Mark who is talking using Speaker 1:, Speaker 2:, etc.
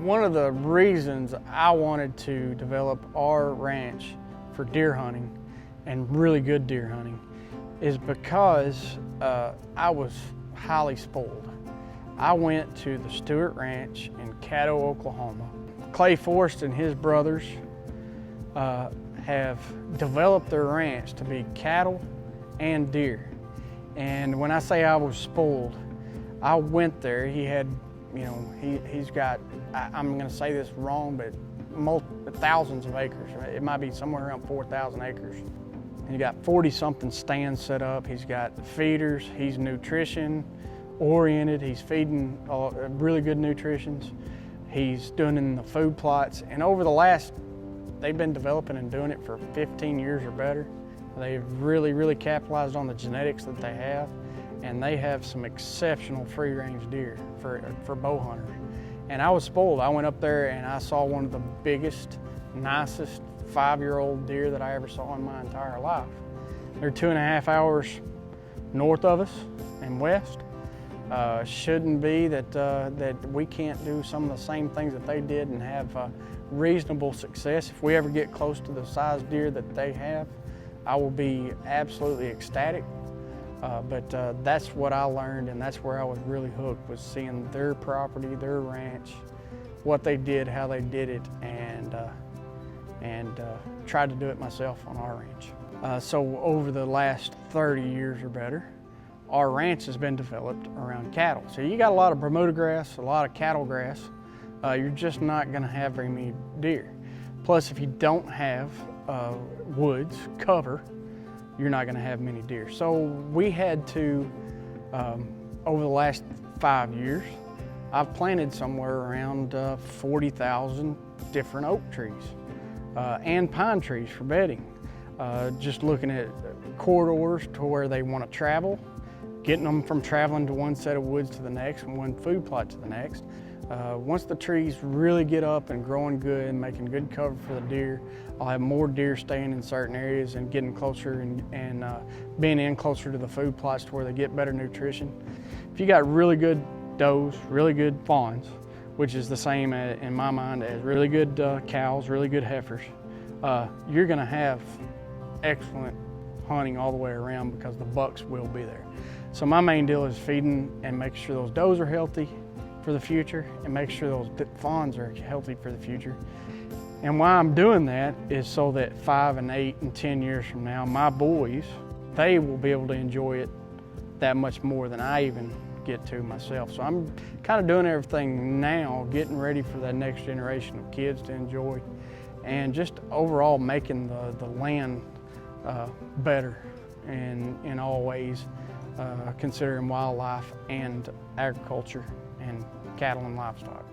Speaker 1: One of the reasons I wanted to develop our ranch for deer hunting, and really good deer hunting, is because I was highly spoiled. I went to the Stuart Ranch in Caddo, Oklahoma. Forst and his brothers have developed their ranch to be cattle and deer. And when I say I was spoiled, I went there. He had, he's got, I'm gonna say this wrong, but thousands of acres. It might be somewhere around 4,000 acres. He got 40-something stands set up. He's got feeders. He's nutrition oriented. He's feeding really good nutritions. He's doing it in the food plots. And over the last, they've been developing and doing it for 15 years or better. They've really capitalized on the genetics that they have. And they have some exceptional free-range deer for bow hunters. And I was spoiled. I went up there and I saw one of the biggest, nicest 5-year-old deer that I ever saw in my entire life. They're 2.5 hours north of us and west. Shouldn't be that we can't do some of the same things that they did and have reasonable success. If we ever get close to the size deer that they have, I will be absolutely ecstatic. But that's what I learned, and that's where I was really hooked, was seeing their property, their ranch, what they did, how they did it, and tried to do it myself on our ranch. So over the last 30 years or better, our ranch has been developed around cattle. So you got a lot of Bermuda grass, a lot of cattle grass. You're just not gonna have very many deer. Plus, if you don't have woods, cover, you're not gonna have many deer. So we had to, over the last 5 years, I've planted somewhere around 40,000 different oak trees and pine trees for bedding. Just looking at corridors to where they wanna travel, getting them from traveling to one set of woods to the next and one food plot to the next. Once the trees really get up and growing good and making good cover for the deer, I'll have more deer staying in certain areas and getting closer and being in closer to the food plots to where they get better nutrition. If you got really good does, really good fawns, which is the same in my mind as really good cows, really good heifers, you're gonna have excellent hunting all the way around because the bucks will be there. So my main deal is feeding and making sure those does are healthy for the future and make sure those fawns are healthy for the future. And why I'm doing that is so that 5 and 8 and 10 years from now, my boys, they will be able to enjoy it that much more than I even get to myself. So I'm kind of doing everything now, getting ready for that next generation of kids to enjoy, and just overall making the land better in all ways, considering wildlife and agriculture and cattle and livestock.